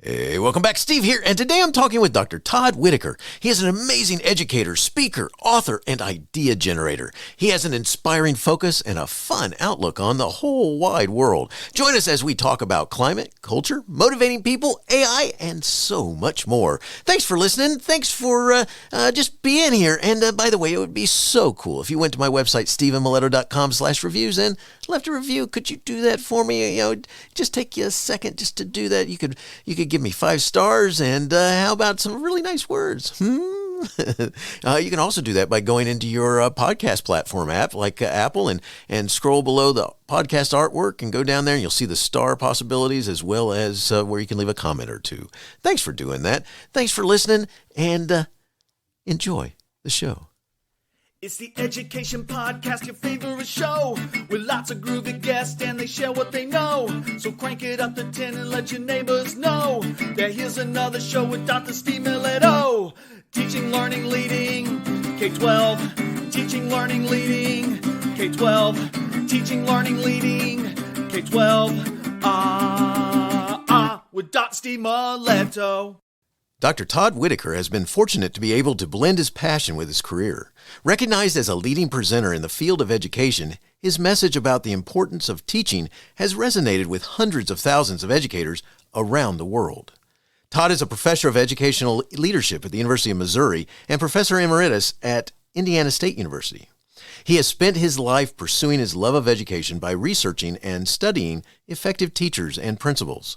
Hey, welcome back. Steve here, and today I'm talking with Dr. Todd Whitaker. He is an amazing educator, speaker, author, and idea generator. He has an inspiring focus and a fun outlook on the whole wide world. Join us as we talk about climate, culture, motivating people, AI, and so much more. Thanks for listening. Thanks for just being here. And by the way, it would be so cool if you went to my website, stephenmiletto.com/reviews, and left a review. Could you do that for me? Just take you a second just to do that. You could give me 5 stars, and how about some really nice words? You can also do that by going into your podcast platform app like Apple and scroll below the podcast artwork and go down there and you'll see the star possibilities as well as where you can leave a comment or two. Thanks for doing that. Thanks for listening, and enjoy the show. It's the Education Podcast, your favorite show, with lots of groovy guests and they share what they know. So crank it up to 10 and let your neighbors know that here's another show with Dr. Steve Miletto. Teaching, learning, leading, K-12. Teaching, learning, leading, K-12. Teaching, learning, leading, K-12. With Dr. Steve Miletto. Dr. Todd Whitaker has been fortunate to be able to blend his passion with his career. Recognized as a leading presenter in the field of education, his message about the importance of teaching has resonated with hundreds of thousands of educators around the world. Todd is a professor of educational leadership at the University of Missouri and professor emeritus at Indiana State University. He has spent his life pursuing his love of education by researching and studying effective teachers and principals.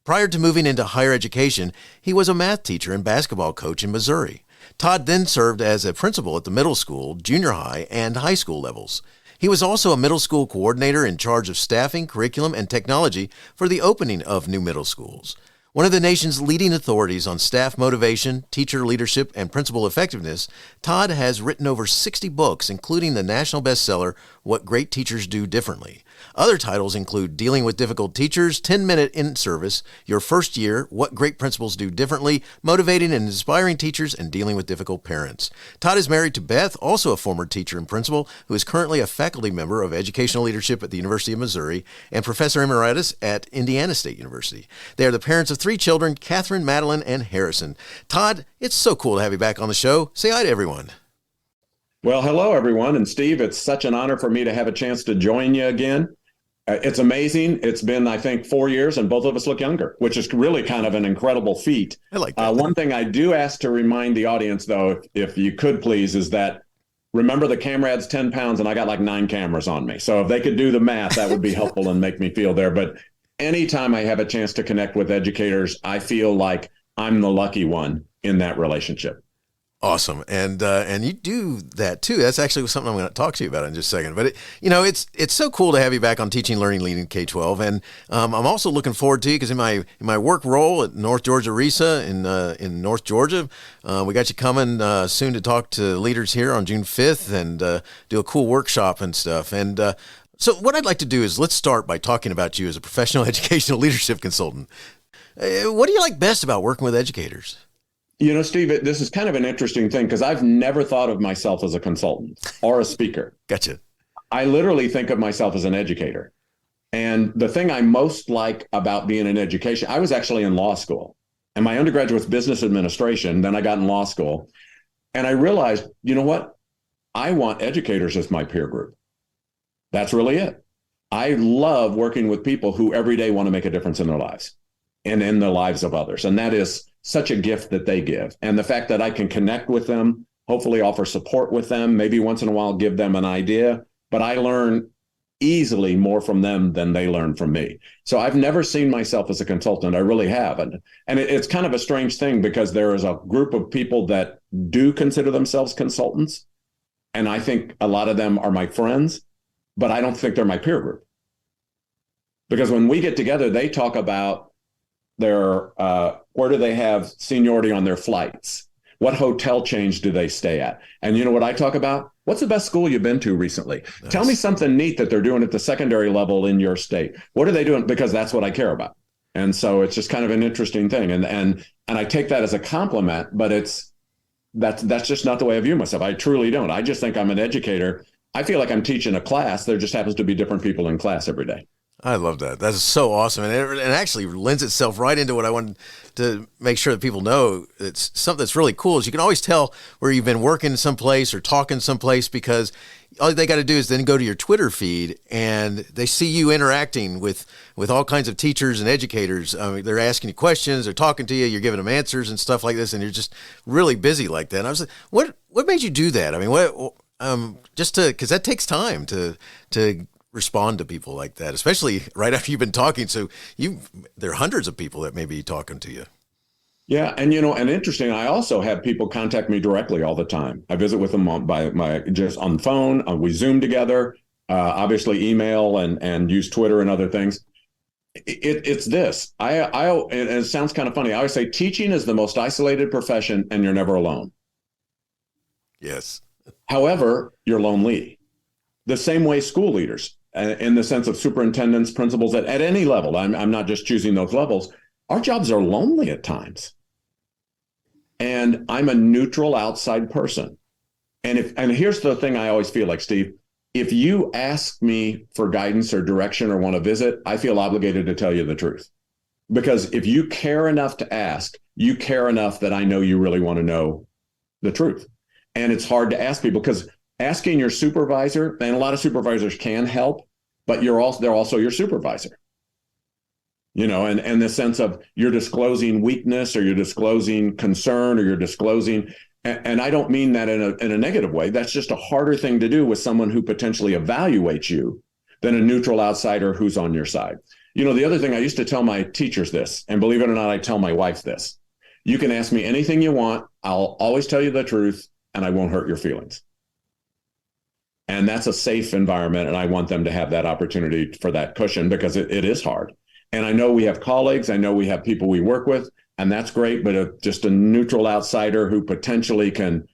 Prior to moving into higher education, he was a math teacher and basketball coach in Missouri. Todd then served as a principal at the middle school, junior high, and high school levels. He was also a middle school coordinator in charge of staffing, curriculum, and technology for the opening of new middle schools. One of the nation's leading authorities on staff motivation, teacher leadership, and principal effectiveness, Todd has written over 60 books, including the national bestseller, What Great Teachers Do Differently. Other titles include Dealing with Difficult Teachers, 10-Minute in Service, Your First Year, What Great Principals Do Differently, Motivating and Inspiring Teachers, and Dealing with Difficult Parents. Todd is married to Beth, also a former teacher and principal, who is currently a faculty member of educational leadership at the University of Missouri and professor emeritus at Indiana State University. They are the parents of 3 children, Catherine, Madeline, and Harrison. Todd, it's so cool to have you back on the show. Say hi to everyone. Well, hello, everyone. And Steve, it's such an honor for me to have a chance to join you again. It's amazing. It's been, I think, 4 years, and both of us look younger, which is really kind of an incredible feat. I like that. One thing I do ask to remind the audience, though, if you could please, is that remember the camera adds 10 pounds, and I got like 9 cameras on me. So if they could do the math, that would be helpful and make me feel there. But anytime I have a chance to connect with educators, I feel like I'm the lucky one in that relationship. Awesome. And you do that too. That's actually something I'm going to talk to you about in just a second. But it's so cool to have you back on Teaching, Learning, Leading K-12. And I'm also looking forward to you because in my work role at North Georgia RESA in North Georgia, we got you coming soon to talk to leaders here on June 5th and do a cool workshop and stuff. And so what I'd like to do is let's start by talking about you as a professional educational leadership consultant. What do you like best about working with educators? You know, Steve, this is kind of an interesting thing because I've never thought of myself as a consultant or a speaker. Gotcha. I literally think of myself as an educator. And the thing I most like about being in education, I was actually in law school and my undergraduate was business administration. Then I got in law school and I realized, you know what? I want educators as my peer group. That's really it. I love working with people who every day want to make a difference in their lives and in the lives of others. And that is such a gift that they give. And the fact that I can connect with them, hopefully offer support with them, maybe once in a while give them an idea, but I learn easily more from them than they learn from me. So I've never seen myself as a consultant. I really haven't. And it's kind of a strange thing because there is a group of people that do consider themselves consultants. And I think a lot of them are my friends, but I don't think they're my peer group. Because when we get together, they talk about where do they have seniority on their flights? What hotel chains do they stay at? And you know what I talk about? What's the best school you've been to recently? Nice. Tell me something neat that they're doing at the secondary level in your state. What are they doing? Because that's what I care about. And so it's just kind of an interesting thing. And I take that as a compliment, but that's just not the way I view myself. I truly don't. I just think I'm an educator. I feel like I'm teaching a class. There just happens to be different people in class every day. I love that. That's so awesome. And it actually lends itself right into what I wanted to make sure that people know. It's something that's really cool is you can always tell where you've been working someplace or talking someplace because all they got to do is then go to your Twitter feed and they see you interacting with all kinds of teachers and educators. I mean, they're asking you questions, they're talking to you, you're giving them answers and stuff like this, and you're just really busy like that. And I was like, what made you do that? I mean, because that takes time to respond to people like that, especially right after you've been talking. So there are hundreds of people that may be talking to you. Yeah. And, and interesting, I also have people contact me directly all the time. I visit with them just on the phone. We Zoom together, obviously email and use Twitter and other things. It's this. And it sounds kind of funny. I always say teaching is the most isolated profession and you're never alone. Yes. However, you're lonely. The same way school leaders, in the sense of superintendents, principals at any level, I'm not just choosing those levels, our jobs are lonely at times. And I'm a neutral outside person. And here's the thing I always feel like, Steve, if you ask me for guidance or direction or want to visit, I feel obligated to tell you the truth. Because if you care enough to ask, you care enough that I know you really want to know the truth. And it's hard to ask people because asking your supervisor, and a lot of supervisors can help, but they're also your supervisor. And the sense of you're disclosing weakness or you're disclosing concern or you're disclosing, and I don't mean that in a negative way. That's just a harder thing to do with someone who potentially evaluates you than a neutral outsider who's on your side. The other thing I used to tell my teachers this, and believe it or not, I tell my wife this. You can ask me anything you want. I'll always tell you the truth and I won't hurt your feelings. And that's a safe environment. And I want them to have that opportunity for that cushion because it is hard. And I know we have colleagues. I know we have people we work with, and that's great. But just a neutral outsider who potentially can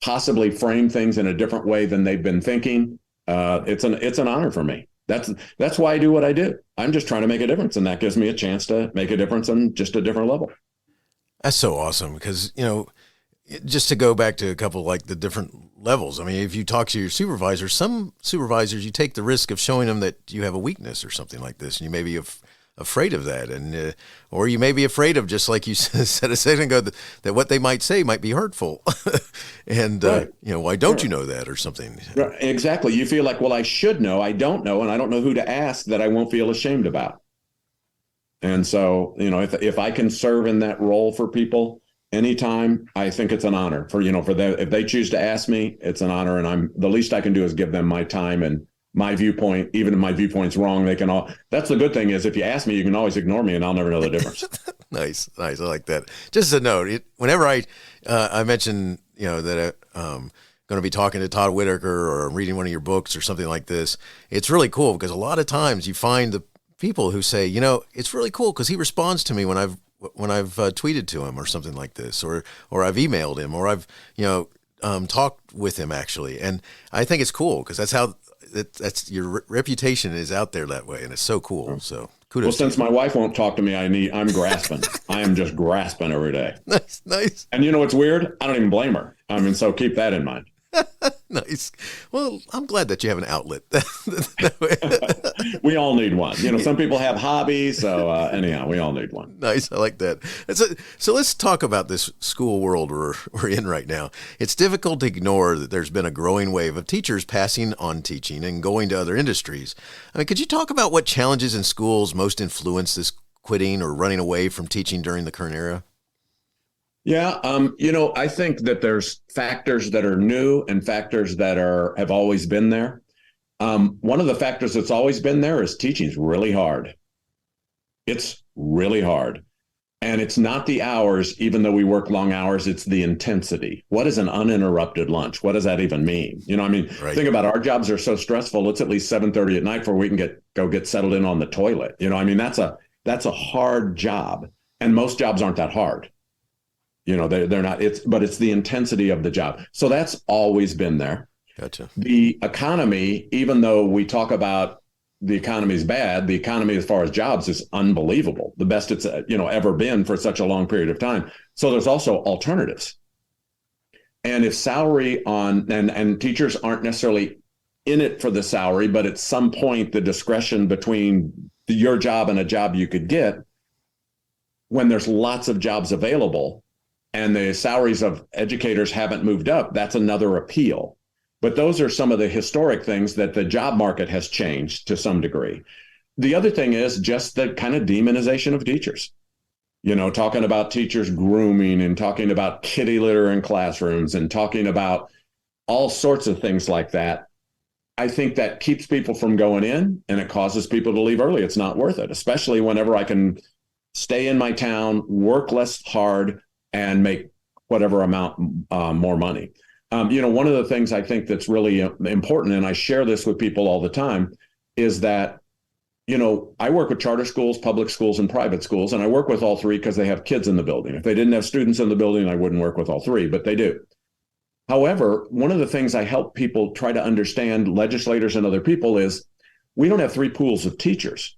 possibly frame things in a different way than they've been thinking, it's an honor for me. That's why I do what I do. I'm just trying to make a difference. And that gives me a chance to make a difference on just a different level. That's so awesome because, just to go back to a couple like the different levels. I mean, if you talk to your supervisor, some supervisors, you take the risk of showing them that you have a weakness or something like this. And you may be afraid of that. And, or you may be afraid of, just like you said a second ago, that what they might say might be hurtful. And, right. Why don't you know that or something? Right. Exactly. You feel like, well, I should know. I don't know. And I don't know who to ask that I won't feel ashamed about. And so, if I can serve in that role for people, anytime, I think it's an honor for them. If they choose to ask me, it's an honor. And the least I can do is give them my time and my viewpoint. Even if my viewpoint's wrong, that's the good thing is if you ask me, you can always ignore me and I'll never know the difference. Nice. I like that. Just a note, whenever I mention, that I'm going to be talking to Todd Whitaker or reading one of your books or something like this, it's really cool because a lot of times you find the people who say, it's really cool because he responds to me when I've tweeted to him or something like this, or I've emailed him, or I've talked with him actually, and I think it's cool because that's how that's your reputation is out there that way, and it's so cool. So kudos. Well, since my wife won't talk to me, I'm grasping. I am just grasping every day. Nice. And what's weird? I don't even blame her. I mean, so keep that in mind. Nice. Well, I'm glad that you have an outlet. We all need one. Some people have hobbies. So anyhow, we all need one. Nice. I like that. So let's talk about this school world we're in right now. It's difficult to ignore that there's been a growing wave of teachers passing on teaching and going to other industries. I mean, could you talk about what challenges in schools most influence this quitting or running away from teaching during the current era? Yeah. I think that there's factors that are new and factors that have always been there. One of the factors that's always been there is teaching's really hard. It's really hard. And it's not the hours, even though we work long hours, it's the intensity. What is an uninterrupted lunch? What does that even mean? Right. Think about our jobs are so stressful. It's at least 7:30 at night before we can go get settled in on the toilet. That's a hard job. And most jobs aren't that hard. They're not, but it's the intensity of the job. So that's always been there. Gotcha. The economy, even though we talk about the economy is bad, the economy as far as jobs is unbelievable. The best it's, ever been for such a long period of time. So there's also alternatives. And if salary and teachers aren't necessarily in it for the salary, but at some point, the discretion between your job and a job you could get, when there's lots of jobs available and the salaries of educators haven't moved up, that's another appeal. But those are some of the historic things that the job market has changed to some degree. The other thing is just the kind of demonization of teachers. Talking about teachers grooming and talking about kitty litter in classrooms and talking about all sorts of things like that. I think that keeps people from going in, and it causes people to leave early. It's not worth it, especially whenever I can stay in my town, work less hard, and make whatever amount more money. One of the things I think that's really important, and I share this with people all the time, is that I work with charter schools, public schools, and private schools, and I work with all three because they have kids in the building. If they didn't have students in the building, I wouldn't work with all three, but they do. However, one of the things I help people try to understand, legislators and other people, is we don't have three pools of teachers.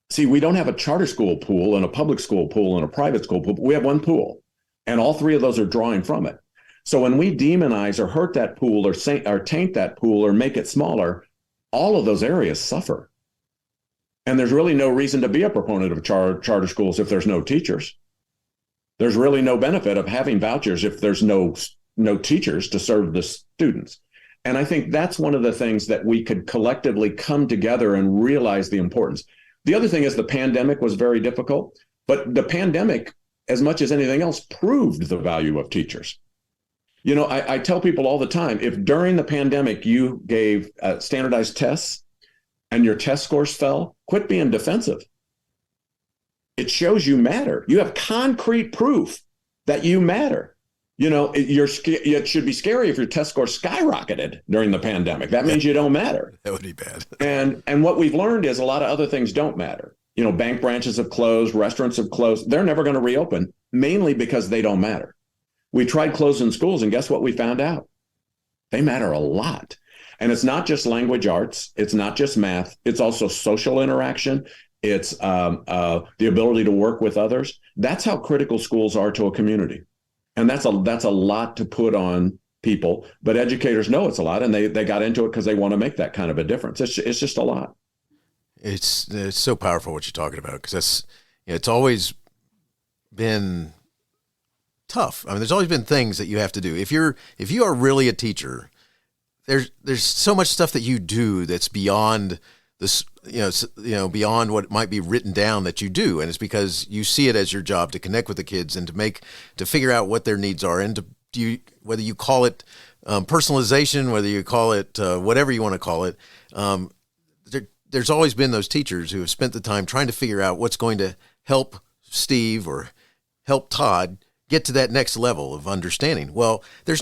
See, we don't have a charter school pool and a public school pool and a private school pool. We have one pool, and all three of those are drawing from it. So when we demonize or hurt that pool or taint that pool or make it smaller, all of those areas suffer. And there's really no reason to be a proponent of charter schools if there's no teachers. There's really no benefit of having vouchers if there's no teachers to serve the students. And I think that's one of the things that we could collectively come together and realize the importance. The other thing is the pandemic was very difficult, but the pandemic, as much as anything else, proved the value of teachers. I tell people all the time, if during the pandemic you gave standardized tests and your test scores fell, quit being defensive. It shows you matter. You have concrete proof that you matter. It should be scary if your test score skyrocketed during the pandemic. That means you don't matter. That would be bad. And what we've learned is a lot of other things don't matter. Bank branches have closed, restaurants have closed. They're never going to reopen, mainly because they don't matter. We tried closing schools, and guess what we found out? They matter a lot. And it's not just language arts. It's not just math. It's also social interaction. It's the ability to work with others. That's how critical schools are to a community. And that's a lot to put on people. But educators know it's a lot, and they got into it because they want to make that kind of a difference. It's just a lot. It's so powerful what you're talking about, because it's always been tough. I mean, there's always been things that you have to do. If you are really a teacher, there's so much stuff that you do that's beyond this, beyond what might be written down that you do. And it's because you see it as your job to connect with the kids and to figure out what their needs are. And whether you call it personalization, whether you call it whatever you want to call it, there's always been those teachers who have spent the time trying to figure out what's going to help Steve or help Todd get to that next level of understanding. Well, there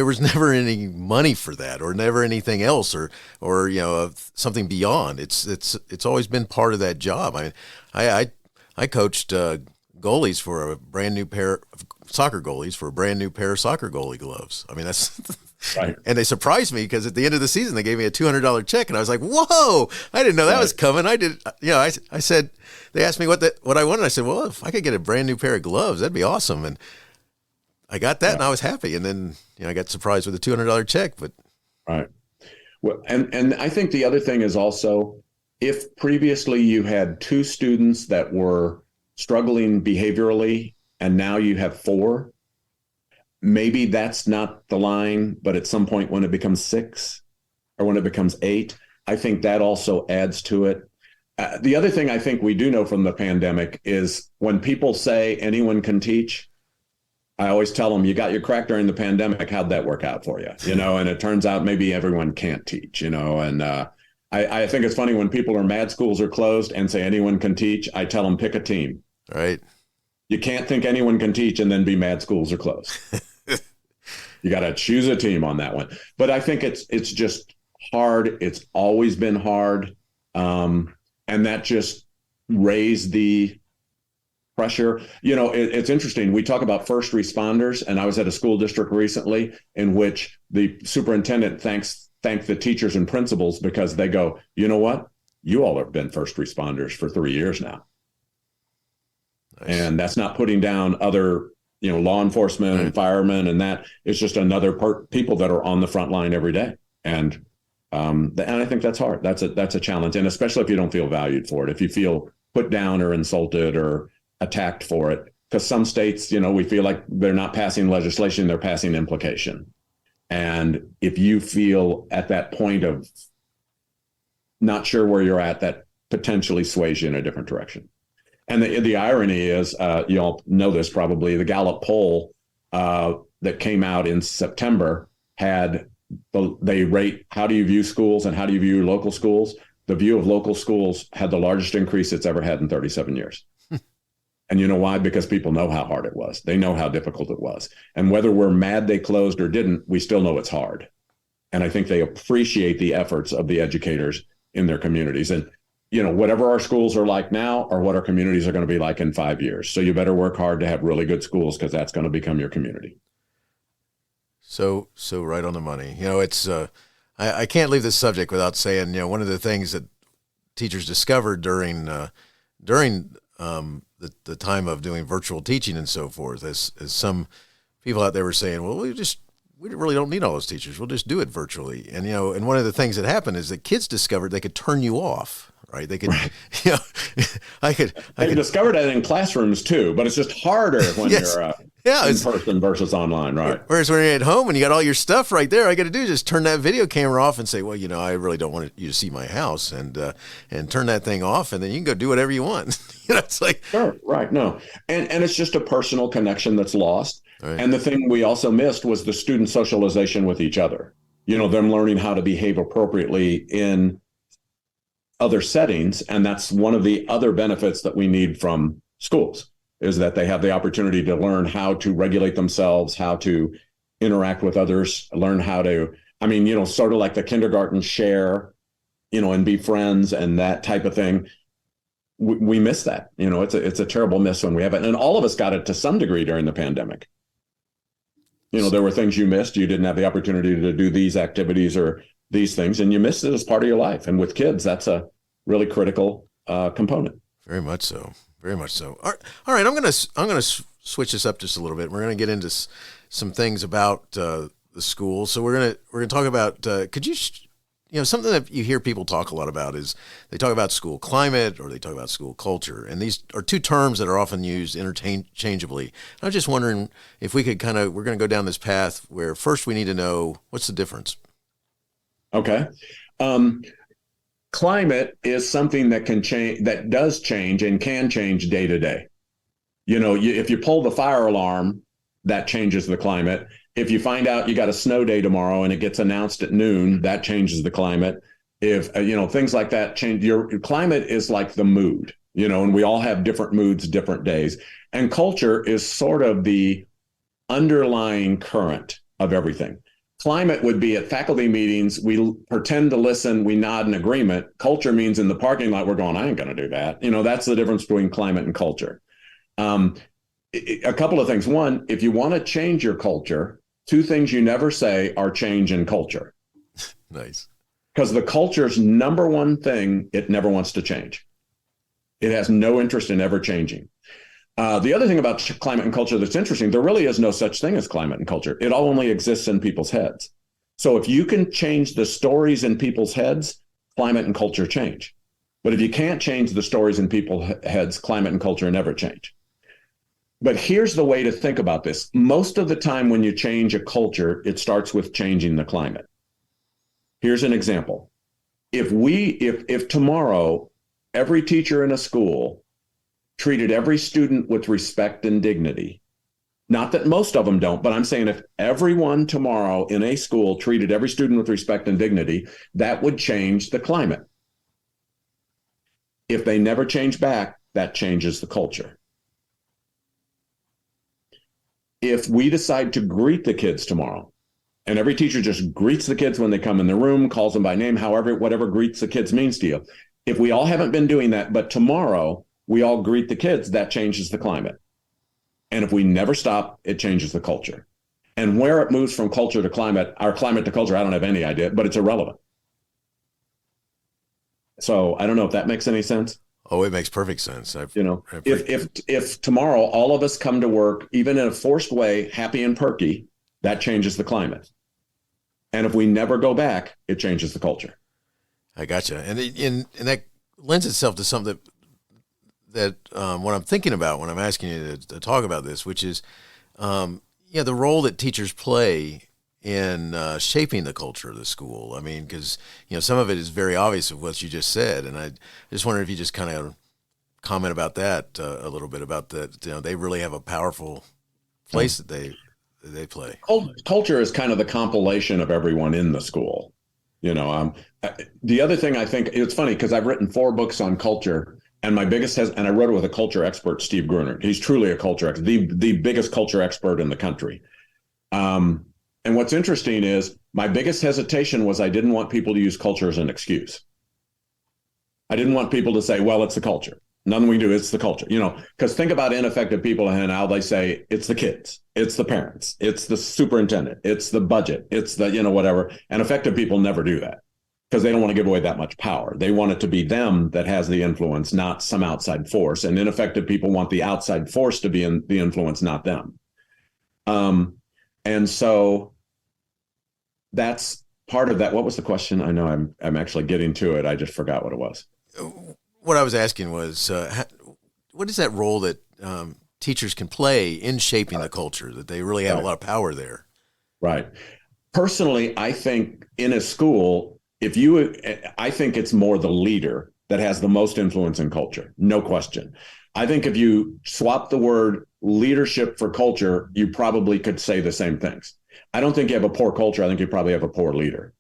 was never any money for that, or never anything else, or something beyond. It's always been part of that job. I coached goalies for a brand new pair of soccer goalies for a brand new pair of soccer goalie gloves. I mean, that's right. And they surprised me because at the end of the season they gave me a $200 check, and I was like, "Whoa! I didn't know that was coming." I said, they asked me what I wanted. I said, "Well, if I could get a brand new pair of gloves, that'd be awesome." And I got that, and I was happy. And then I got surprised with a $200 check. But right. Well, and I think the other thing is also, if previously you had 2 students that were struggling behaviorally, and now you have 4, maybe that's not the line, but at some point when it becomes 6 or when it becomes 8, I think that also adds to it. The other thing I think we do know from the pandemic is when people say anyone can teach, I always tell them, you got your crack during the pandemic. How'd that work out for you? And it turns out maybe everyone can't teach, and I think it's funny when people are mad schools are closed and say anyone can teach. I tell them, pick a team. Right. You can't think anyone can teach and then be mad schools are closed. You got to choose a team on that one. But I think it's just hard. It's always been hard. And that just raised the pressure. It's interesting. We talk about first responders, and I was at a school district recently in which the superintendent thanked the teachers and principals because they go, you know what? You all have been first responders for 3 years now. Nice. And that's not putting down other, law enforcement and firemen, and that is just another people that are on the front line every day. And And I think that's hard. That's a challenge. And especially if you don't feel valued for it, if you feel put down or insulted or attacked for it, because some states, we feel like they're not passing legislation, they're passing implication. And if you feel at that point of not sure where you're at, that potentially sways you in a different direction. And the irony is, you all know this probably, the Gallup poll that came out in September they rate how do you view schools and how do you view local schools. The view of local schools had the largest increase it's ever had in 37 years. And you know why? Because people know how hard it was. They know how difficult it was. And whether we're mad they closed or didn't, we still know it's hard. And I think they appreciate the efforts of the educators in their communities. And, whatever our schools are like now are what our communities are going to be like in 5 years. So you better work hard to have really good schools, because that's going to become your community. So right on the money. It's I can't leave this subject without saying, one of the things that teachers discovered during the time of doing virtual teaching and so forth, as some people out there were saying, well, we really don't need all those teachers. We'll just do it virtually. And, and one of the things that happened is that kids discovered they could turn you off, right? They could, I discovered that in classrooms too, but it's just harder when yes. you're in person versus online, right? Whereas when you're at home and you got all your stuff right there, all you got to do is just turn that video camera off and say, well, I really don't want you to see my house, and turn that thing off, and then you can go do whatever you want. It's like, sure, right. No. And it's just a personal connection that's lost. Right. And the thing we also missed was the student socialization with each other, them learning how to behave appropriately in other settings. And that's one of the other benefits that we need from schools, is that they have the opportunity to learn how to regulate themselves, how to interact with others, learn how to, sort of like the kindergarten share, and be friends and that type of thing. We miss that. It's a terrible miss when we have it. And all of us got it to some degree during the pandemic. There were things you missed. You didn't have the opportunity to do these activities or these things, and you missed it as part of your life. And with kids, that's a really critical component. Very much so. Very much so. All right. I'm gonna switch this up just a little bit. We're gonna get into some things about the school. So we're gonna talk about. Could you? Something that you hear people talk a lot about is they talk about school climate or they talk about school culture, and these are two terms that are often used interchangeably. I was just wondering if we could we're going to go down this path where first we need to know what's the difference. Okay. Climate is something that can change, that does change and can change day to day. If you pull the fire alarm, that changes the climate. If you find out you got a snow day tomorrow and it gets announced at noon, that changes the climate. If, things like that change, your climate is like the mood, and we all have different moods, different days. And culture is sort of the underlying current of everything. Climate would be at faculty meetings, we pretend to listen, we nod in agreement. Culture means in the parking lot, we're going, I ain't going to do that. That's the difference between climate and culture. A couple of things. One, if you want to change your culture, two things you never say are change in culture. Nice. Because the culture's number one thing, it never wants to change. It has no interest in ever changing. The other thing about climate and culture that's interesting, there really is no such thing as climate and culture. It all only exists in people's heads. So if you can change the stories in people's heads, climate and culture change. But if you can't change the stories in people's heads, climate and culture never change. But here's the way to think about this. Most of the time when you change a culture, it starts with changing the climate. Here's an example. If tomorrow every teacher in a school treated every student with respect and dignity, not that most of them don't, but I'm saying if everyone tomorrow in a school treated every student with respect and dignity, that would change the climate. If they never change back, that changes the culture. If we decide to greet the kids tomorrow, and every teacher just greets the kids when they come in the room, calls them by name, whatever greets the kids means to you. If we all haven't been doing that, but tomorrow we all greet the kids, that changes the climate. And if we never stop, it changes the culture. And where it moves from culture to climate, or climate to culture, I don't have any idea, but it's irrelevant. So I don't know if that makes any sense. Oh, it makes perfect sense. If tomorrow all of us come to work, even in a forced way, happy and perky, that changes the climate. And if we never go back, it changes the culture. I gotcha. And that lends itself to something that what I'm thinking about when I'm asking you to talk about this, which is, the role that teachers play in shaping the culture of the school. I mean, because, some of it is very obvious of what you just said. And I just wonder if you just kind of comment about that a little bit, about that. They really have a powerful place that they play. Culture is kind of the compilation of everyone in the school. The other thing I think, it's funny because I've written 4 books on culture, and my biggest and I wrote it with a culture expert, Steve Gruner. He's truly a culture expert, the biggest culture expert in the country. And what's interesting is my biggest hesitation was I didn't want people to use culture as an excuse. I didn't want people to say, well, it's the culture. Nothing we do, it's the culture, because think about ineffective people and how they say it's the kids, it's the parents, it's the superintendent, it's the budget, it's the, whatever. And effective people never do that because they don't want to give away that much power. They want it to be them that has the influence, not some outside force. And ineffective people want the outside force to be in the influence, not them. And so that's part of that. What was the question? I know I'm actually getting to it. I just forgot what it was. What I was asking was, what is that role that teachers can play in shaping the culture, that they really have a lot of power there? Right. Personally, I think in a school, I think it's more the leader that has the most influence in culture. No question. I think if you swap the word leadership for culture, you probably could say the same things. I don't think you have a poor culture. I think you probably have a poor leader.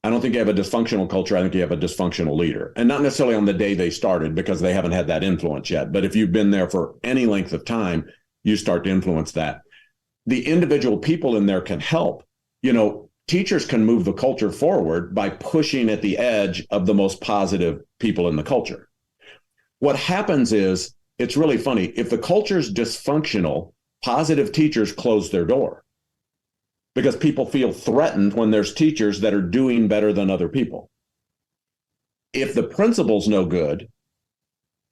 I don't think you have a dysfunctional culture. I think you have a dysfunctional leader, and not necessarily on the day they started because they haven't had that influence yet. But if you've been there for any length of time, you start to influence that. The individual people in there can help. Teachers can move the culture forward by pushing at the edge of the most positive people in the culture. What happens is, it's really funny. If the culture is dysfunctional, positive teachers close their door, because people feel threatened when there's teachers that are doing better than other people. If the principal's no good,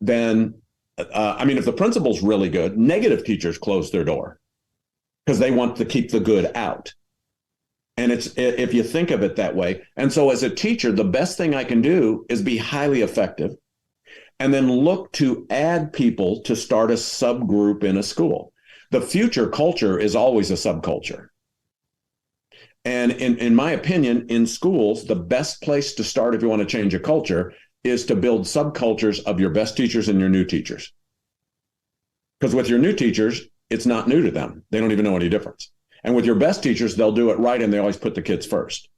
then, if the principal's really good, negative teachers close their door because they want to keep the good out. And if you think of it that way. And so as a teacher, the best thing I can do is be highly effective and then look to add people to start a subgroup in a school. The future culture is always a subculture. And in my opinion, in schools, the best place to start if you want to change a culture is to build subcultures of your best teachers and your new teachers. Because with your new teachers, it's not new to them. They don't even know any difference. And with your best teachers, they'll do it right, and they always put the kids first.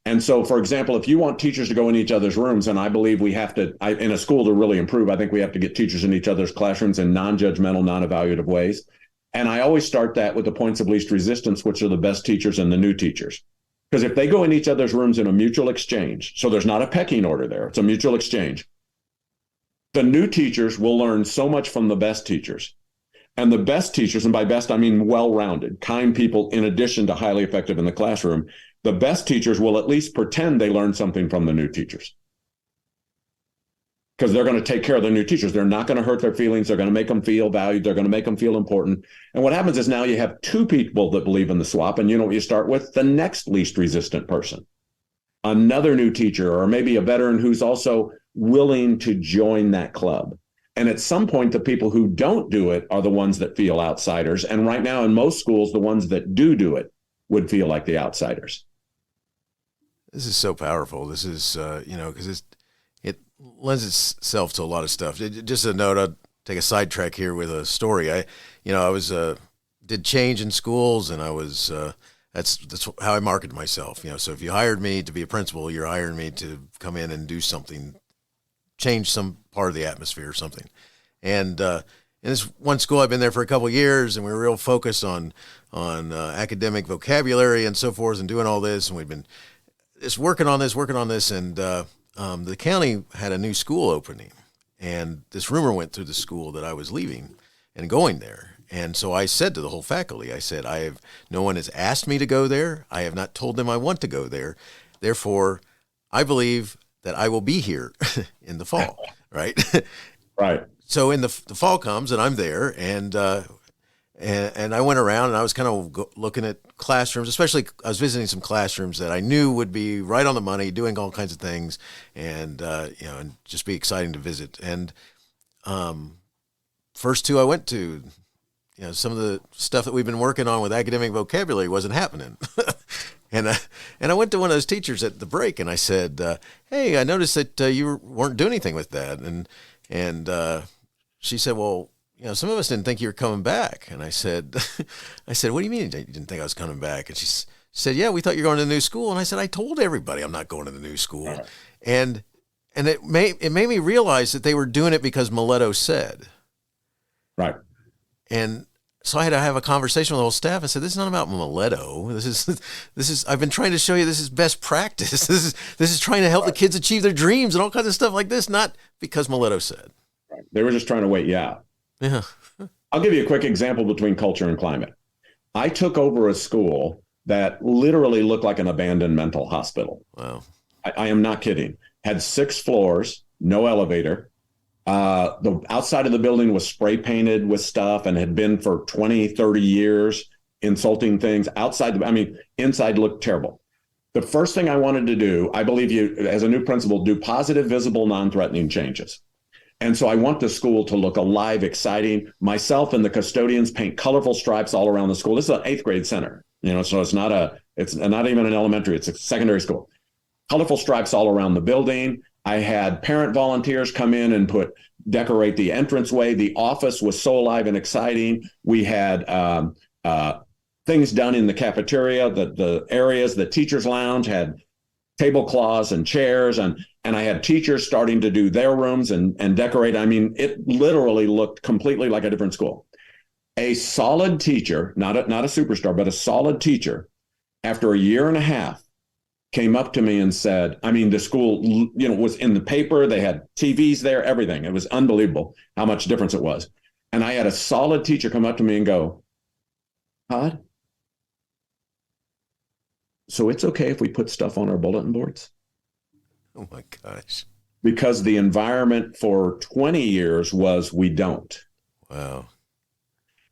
And so, for example, if you want teachers to go in each other's rooms, and I believe we have to, in a school to really improve, I think we have to get teachers in each other's classrooms in non-judgmental, non-evaluative ways. And I always start that with the points of least resistance, which are the best teachers and the new teachers. Because if they go in each other's rooms in a mutual exchange, so there's not a pecking order there, it's a mutual exchange, the new teachers will learn so much from the best teachers. And the best teachers, and by best, I mean well-rounded, kind people, in addition to highly effective in the classroom, the best teachers will at least pretend they learned something from the new teachers. Because they're going to take care of the new teachers. They're not going to hurt their feelings. They're going to make them feel valued. They're going to make them feel important. And what happens is now you have 2 people that believe in the swap. And you know what you start with? The next least resistant person. Another new teacher, or maybe a veteran who's also willing to join that club. And at some point, the people who don't do it are the ones that feel outsiders. And right now, in most schools, the ones that do it would feel like the outsiders. This is so powerful. This is, because it lends itself to a lot of stuff. Just a note, I'll take a sidetrack here with a story. I was did change in schools, and I was that's how I marketed myself. So if you hired me to be a principal, you're hiring me to come in and do something, change some part of the atmosphere or something. And in this one school, I've been there for a couple of years, and we were real focused on academic vocabulary and so forth, and doing all this, and we've been just working on this, and the county had a new school opening, and this rumor went through the school that I was leaving and going there. And so I said to the whole faculty, I said, no one has asked me to go there. I have not told them I want to go there. Therefore, I believe that I will be here in the fall, right? Right. So in the fall comes, and I'm there, and And I went around and I was kind of looking at classrooms, especially I was visiting some classrooms that I knew would be right on the money, doing all kinds of things, and and just be exciting to visit. And first two I went to, some of the stuff that we've been working on with academic vocabulary wasn't happening. And I went to one of those teachers at the break and I said, "Hey, I noticed that you weren't doing anything with that." And she said, "Well, some of us didn't think you were coming back." And I said, "What do you mean you didn't think I was coming back?" And she said, "Yeah, we thought you were going to the new school." And I said, "I told everybody I'm not going to the new school." Right. And it made me realize that they were doing it because Mileto said. Right. And so I had to have a conversation with the whole staff. I said, "This is not about Mileto. This is. I've been trying to show you this is best practice. This is trying to help the kids achieve their dreams and all kinds of stuff like this, not because Mileto said." Right. They were just trying to wait you out. Yeah. I'll give you a quick example between culture and climate. I took over a school that literally looked like an abandoned mental hospital. Wow. I am not kidding. Had 6 floors, no elevator. The outside of the building was spray painted with stuff and had been for 20, 30 years, insulting things. Inside looked terrible. The first thing I wanted to do, I believe you, as a new principal, do positive, visible, non-threatening changes. And so I want the school to look alive, exciting. Myself and the custodians paint colorful stripes all around the school. This is an 8th grade center, so it's not even an elementary, it's a secondary school. Colorful stripes all around the building. I had parent volunteers come in and decorate the entranceway. The office was so alive and exciting. We had things done in the cafeteria, the areas, the teacher's lounge had tablecloths and chairs, and I had teachers starting to do their rooms and decorate. It literally looked completely like a different school. A solid teacher, not a superstar, but a solid teacher, after a year and a half, came up to me and said, the school, was in the paper. They had TVs there, everything. It was unbelievable how much difference it was. And I had a solid teacher come up to me and go, "Todd, so it's okay if we put stuff on our bulletin boards?" Oh my gosh. Because the environment for 20 years was we don't. Wow.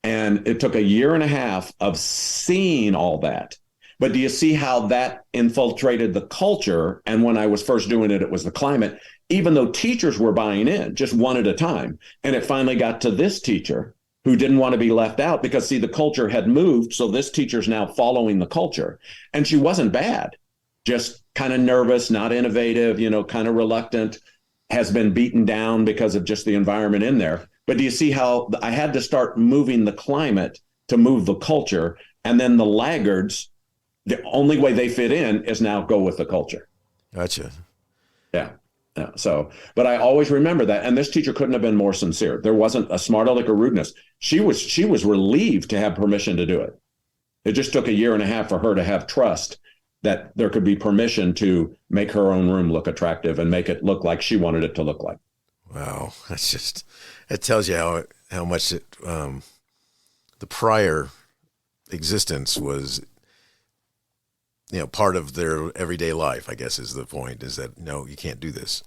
And it took a year and a half of seeing all that. But do you see how that infiltrated the culture? And when I was first doing it, it was the climate, even though teachers were buying in just one at a time. And it finally got to this teacher who didn't want to be left out because, see, the culture had moved. So this teacher's now following the culture. And she wasn't bad, just kind of nervous, not innovative, kind of reluctant, has been beaten down because of just the environment in there. But do you see how I had to start moving the climate to move the culture? And then the laggards, the only way they fit in is now go with the culture. Gotcha. Yeah. So, but I always remember that. And this teacher couldn't have been more sincere. There wasn't a smart aleck or rudeness. She was relieved to have permission to do it. It just took a year and a half for her to have trust that there could be permission to make her own room look attractive and make it look like she wanted it to look like. Wow. That tells you how much the prior existence was, part of their everyday life, I guess is the point, is that, no, you can't do this.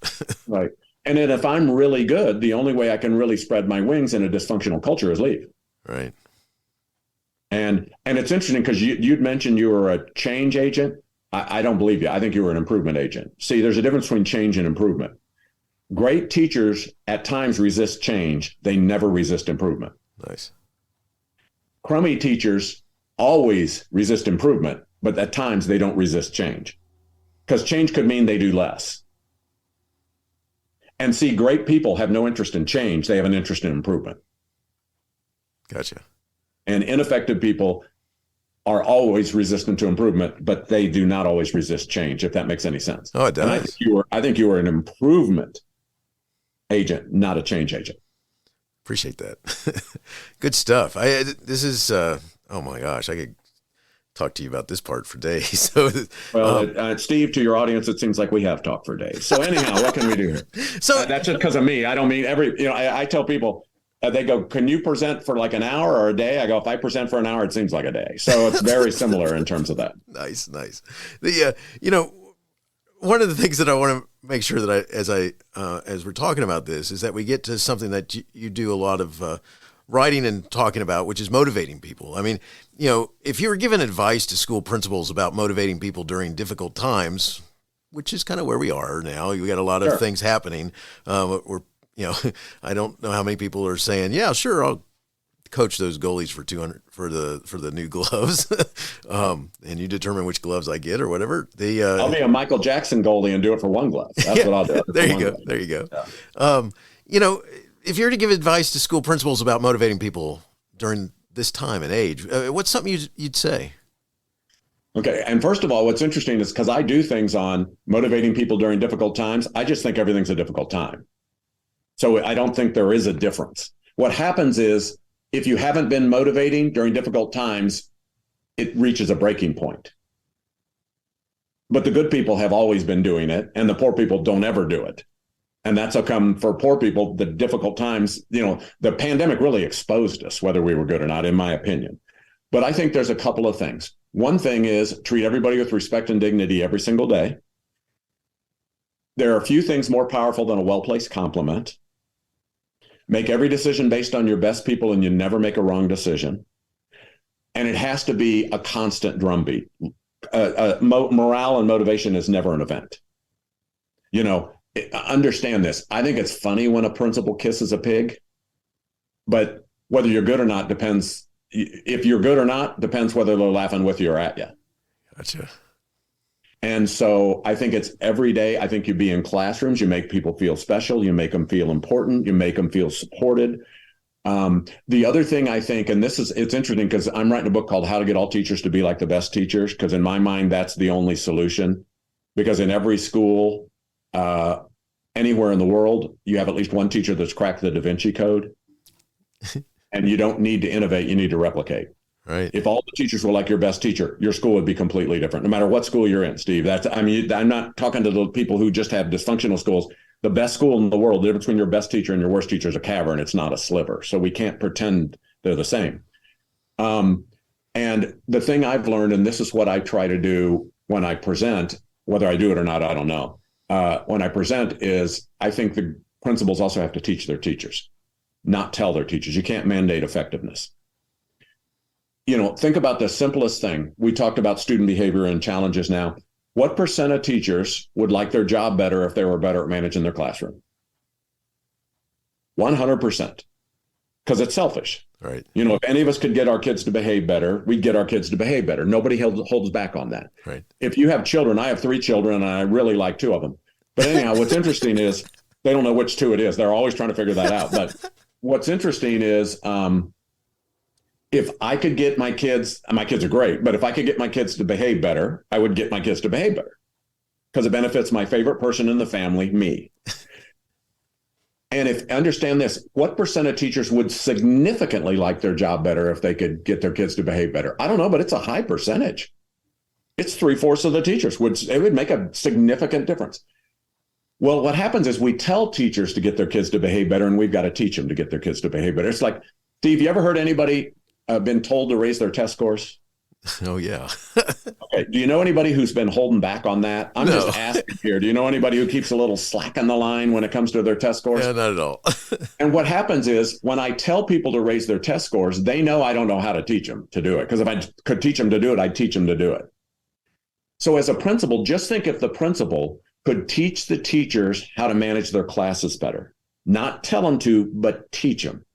Right. And then if I'm really good, the only way I can really spread my wings in a dysfunctional culture is leave. Right. And it's interesting because you'd mentioned you were a change agent. I don't believe you. I think you were an improvement agent. See, there's a difference between change and improvement. Great teachers at times resist change. They never resist improvement. Nice. Crummy teachers always resist improvement, but at times they don't resist change because change could mean they do less. And see, great people have no interest in change. They have an interest in improvement. Gotcha. And ineffective people are always resistant to improvement, but they do not always resist change, if that makes any sense. Oh, it does. And I think you were an improvement agent, not a change agent. Appreciate that. Good stuff. This is, oh my gosh, I could talk to you about this part for days. So, well, Steve, to your audience, it seems like we have talked for days. So anyhow, what can we do here? So that's just because of me. I don't mean I tell people, they go, "Can you present for like an hour or a day?" I go, "If I present for an hour, it seems like a day." So it's very similar in terms of that. Nice. The one of the things that I want to make sure that as we're talking about this is that we get to something that you do a lot of writing and talking about, which is motivating people. I mean, if you were given advice to school principals about motivating people during difficult times, which is kind of where we are now, we got a lot of things happening. I don't know how many people are saying, yeah, sure, I'll coach those goalies for 200 for the new gloves, and you determine which gloves I get or whatever. I'll be a Michael Jackson goalie and do it for one glove. That's what I'll do. There you go. Yeah. If you're to give advice to school principals about motivating people during this time and age, what's something you'd say? Okay. And first of all, what's interesting is because I do things on motivating people during difficult times, I just think everything's a difficult time. So I don't think there is a difference. What happens is if you haven't been motivating during difficult times, it reaches a breaking point. But the good people have always been doing it, and the poor people don't ever do it. And that's how come for poor people, the difficult times, the pandemic really exposed us, whether we were good or not, in my opinion. But I think there's a couple of things. One thing is treat everybody with respect and dignity every single day. There are a few things more powerful than a well-placed compliment. Make every decision based on your best people, and you never make a wrong decision. And it has to be a constant drumbeat. Morale and motivation is never an event. Understand this. I think it's funny when a principal kisses a pig, but whether you're good or not depends. If you're good or not depends whether they're laughing with you or at you. Gotcha. And so I think it's every day. I think you be in classrooms, you make people feel special, you make them feel important, you make them feel supported. The other thing I think, and it's interesting because I'm writing a book called How to Get All Teachers to Be Like the Best Teachers, because in my mind, that's the only solution. Because in every school, anywhere in the world, you have at least one teacher that's cracked the Da Vinci Code. And you don't need to innovate, you need to replicate. Right. If all the teachers were like your best teacher, your school would be completely different, no matter what school you're in, Steve. I'm not talking to the people who just have dysfunctional schools. The best school in the world, the difference between your best teacher and your worst teacher is a cavern. It's not a sliver. So we can't pretend they're the same. And the thing I've learned, and this is what I try to do when I present, whether I do it or not, I don't know. When I present is I think the principals also have to teach their teachers, not tell their teachers. You can't mandate effectiveness. Think about the simplest thing. We talked about student behavior and challenges now. What % of teachers would like their job better if they were better at managing their classroom? 100%. Because it's selfish. Right. If any of us could get our kids to behave better, we'd get our kids to behave better. Nobody holds back on that. Right. If you have children, I have 3 children, and I really like 2 of them. But anyhow, what's interesting is they don't know which 2 it is. They're always trying to figure that out. But what's interesting is if I could get my kids are great, but if I could get my kids to behave better, I would get my kids to behave better because it benefits my favorite person in the family, me. And understand this, what % of teachers would significantly like their job better if they could get their kids to behave better? I don't know, but it's a high percentage. It's 3/4 of the teachers. It would make a significant difference. Well, what happens is we tell teachers to get their kids to behave better, and we've got to teach them to get their kids to behave better. It's like, Steve, you ever heard anybody been told to raise their test scores? Oh, yeah. Okay. Do you know anybody who's been holding back on that? I'm just asking here. Do you know anybody who keeps a little slack in the line when it comes to their test scores? Yeah, not at all. And what happens is when I tell people to raise their test scores, they know I don't know how to teach them to do it. Because if I could teach them to do it, I'd teach them to do it. So as a principal, just think if the principal could teach the teachers how to manage their classes better. Not tell them to, but teach them.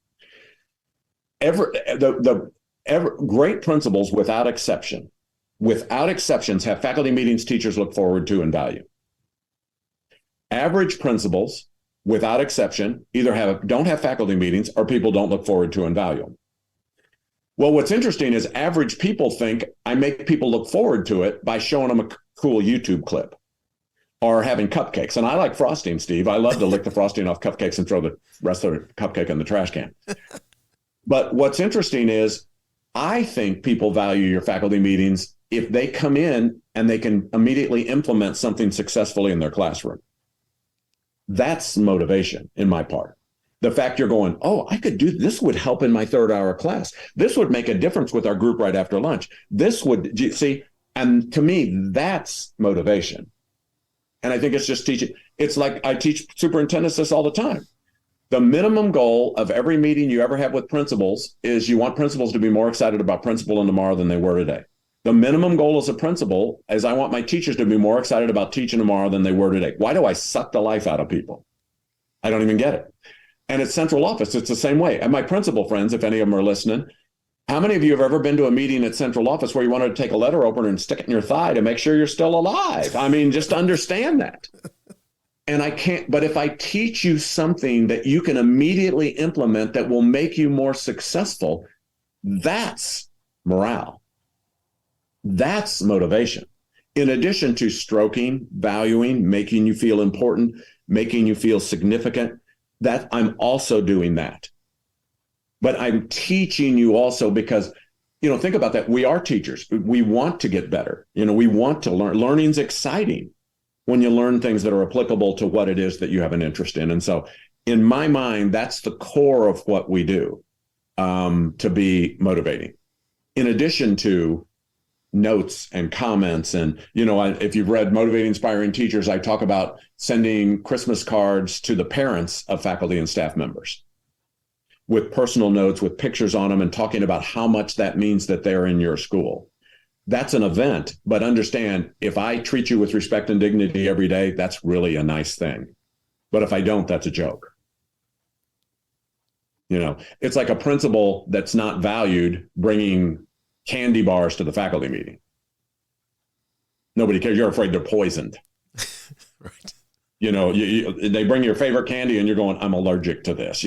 Great principals, without exceptions, have faculty meetings teachers look forward to and value. Average principals, without exception, either don't have faculty meetings or people don't look forward to and value them. Well, what's interesting is average people think I make people look forward to it by showing them a cool YouTube clip or having cupcakes. And I like frosting, Steve. I love to lick the frosting off cupcakes and throw the rest of the cupcake in the trash can. But what's interesting is I think people value your faculty meetings if they come in and they can immediately implement something successfully in their classroom. That's motivation in my part. The fact you're going, oh, I could do this would help in my 3rd hour class. This would make a difference with our group right after lunch. This would, see, and to me, that's motivation. And I think it's just teaching. It's like I teach superintendents this all the time. The minimum goal of every meeting you ever have with principals is you want principals to be more excited about principal tomorrow than they were today. The minimum goal as a principal is I want my teachers to be more excited about teaching tomorrow than they were today. Why do I suck the life out of people? I don't even get it. And at central office, it's the same way. And my principal friends, if any of them are listening, how many of you have ever been to a meeting at central office where you wanted to take a letter opener and stick it in your thigh to make sure you're still alive? I mean, just understand that. And I can't, but if I teach you something that you can immediately implement that will make you more successful, that's morale. That's motivation. In addition to stroking, valuing, making you feel important, making you feel significant, that I'm also doing that. But I'm teaching you also because, think about that. We are teachers. We want to get better. We want to learn. Learning's exciting when you learn things that are applicable to what it is that you have an interest in. And so in my mind, that's the core of what we do to be motivating. In addition to notes and comments. And, if you've read Motivating Inspiring Teachers, I talk about sending Christmas cards to the parents of faculty and staff members with personal notes, with pictures on them, and talking about how much that means that they're in your school. That's an event, but understand, if I treat you with respect and dignity every day, that's really a nice thing. But if I don't, that's a joke. It's like a principal that's not valued bringing candy bars to the faculty meeting. Nobody cares. You're afraid they're poisoned. Right. They bring your favorite candy and you're going, I'm allergic to this.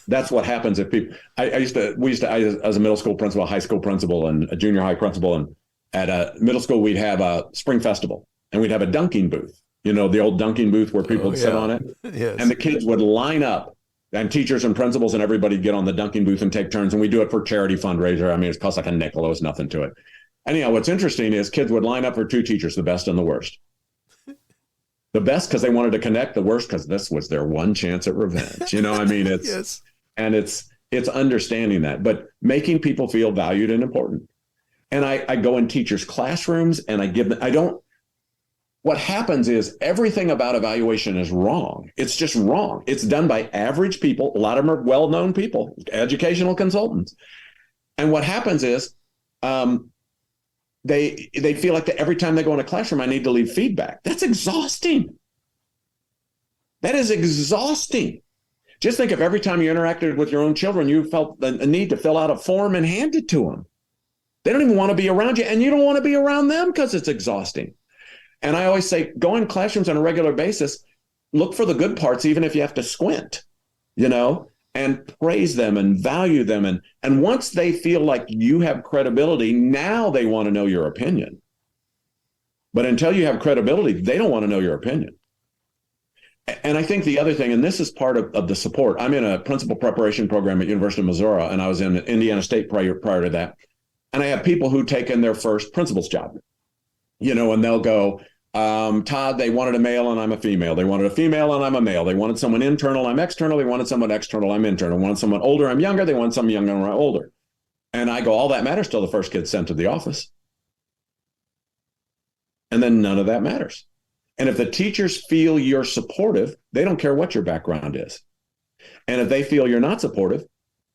That's what happens if people, I was a middle school principal, a high school principal, and a junior high principal. And at a middle school, we'd have a spring festival and we'd have a dunking booth, the old dunking booth where people would sit on it. Yes. And the kids would line up, and teachers and principals and everybody get on the dunking booth and take turns. And we do it for charity fundraiser. I mean, it costs like a nickel. It was nothing to it. Anyhow, what's interesting is kids would line up for two teachers, the best and the worst. The best because they wanted to connect, the worst because this was their one chance at revenge. It's yes. And it's understanding that, but making people feel valued and important. And I go in teachers' classrooms and I give them, what happens is everything about evaluation is wrong. It's just wrong. It's done by average people. A lot of them are well-known people, educational consultants. And what happens is they feel like that every time they go in a classroom, I need to leave feedback. That's exhausting. That is exhausting. Just think if every time you interacted with your own children, you felt a need to fill out a form and hand it to them. They don't even want to be around you, and you don't want to be around them because it's exhausting. And I always say, go in classrooms on a regular basis, look for the good parts, even if you have to squint, and praise them and value them. And once they feel like you have credibility, now they want to know your opinion. But until you have credibility, they don't want to know your opinion. And I think the other thing, and this is part of the support, I'm in a principal preparation program at University of Missouri, and I was in Indiana State prior to that. And I have people who take in their first principal's job, and they'll go, Todd, they wanted a male and I'm a female. They wanted a female and I'm a male. They wanted someone internal, I'm external. They wanted someone external, I'm internal. They wanted someone older, I'm younger. They want someone younger, I'm older. And I go, all that matters till the first kid's sent to the office. And then none of that matters. And if the teachers feel you're supportive, they don't care what your background is. And if they feel you're not supportive,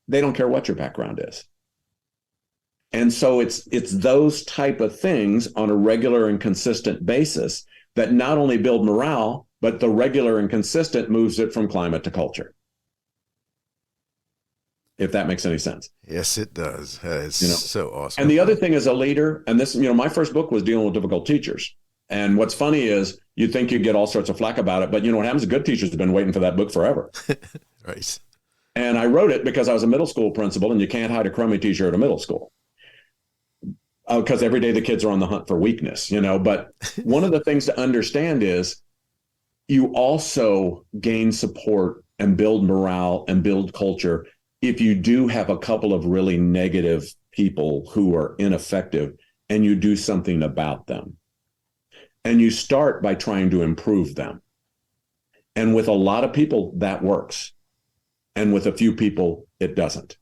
they don't care what your background is. And so it's those type of things on a regular and consistent basis that not only build morale, but the regular and consistent moves it from climate to culture. If that makes any sense. Yes, it does. It's so awesome. And the other thing as a leader, and this, my first book was dealing with difficult teachers. And what's funny is you think you get all sorts of flack about it, but what happens? Good teachers have been waiting for that book forever. Right. And I wrote it because I was a middle school principal, and you can't hide a crummy teacher at a middle school. Because every day the kids are on the hunt for weakness, But one of the things to understand is you also gain support and build morale and build culture if you do have a couple of really negative people who are ineffective and you do something about them. And you start by trying to improve them. And with a lot of people, that works. And with a few people, it doesn't.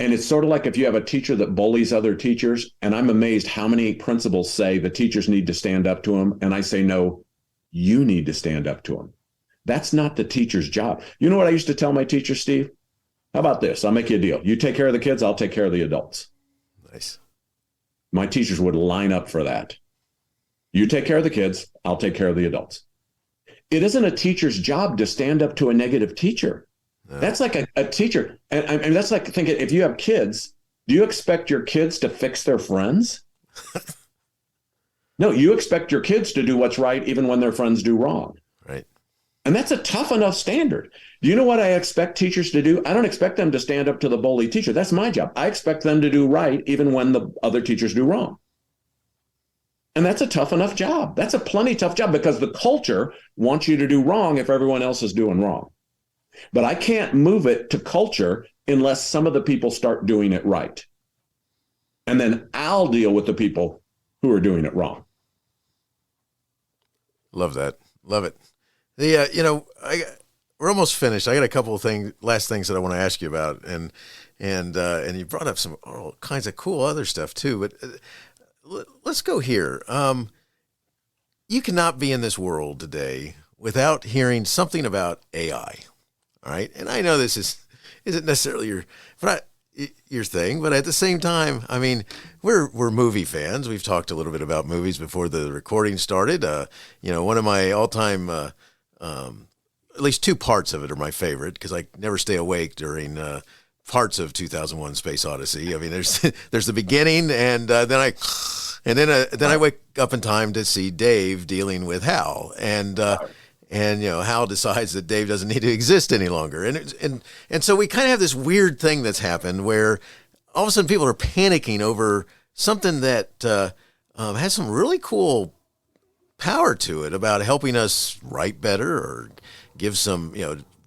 And it's sort of like if you have a teacher that bullies other teachers, and I'm amazed how many principals say the teachers need to stand up to them. And I say, no, you need to stand up to them. That's not the teacher's job. You know what I used to tell my teacher, Steve? How about this? I'll make you a deal. You take care of the kids, I'll take care of the adults. Nice. My teachers would line up for that. You take care of the kids, I'll take care of the adults. It isn't a teacher's job to stand up to a negative teacher. No. That's like a teacher. And that's like thinking, if you have kids, do you expect your kids to fix their friends? No, you expect your kids to do what's right even when their friends do wrong. Right. And that's a tough enough standard. Do you know what I expect teachers to do? I don't expect them to stand up to the bully teacher. That's my job. I expect them to do right even when the other teachers do wrong. And that's a tough enough job. That's a plenty tough job because the culture wants you to do wrong if everyone else is doing wrong. But I can't move it to culture unless some of the people start doing it right. And then I'll deal with the people who are doing it wrong. Love that. Love it. We're almost finished. I got a couple of last things that I want to ask you about, and you brought up all kinds of cool other stuff too. But let's go here. You cannot be in this world today without hearing something about AI. All right, and I know this isn't necessarily your thing, but at the same time, I mean, we're movie fans. We've talked a little bit about movies before the recording started. One of my all-time, at least two parts of it are my favorite because I never stay awake during parts of 2001: Space Odyssey. I mean, there's the beginning, and then I wake up in time to see Dave dealing with Hal, and Hal decides that Dave doesn't need to exist any longer. And so we kind of have this weird thing that's happened where all of a sudden people are panicking over something that has some really cool power to it about helping us write better or give some,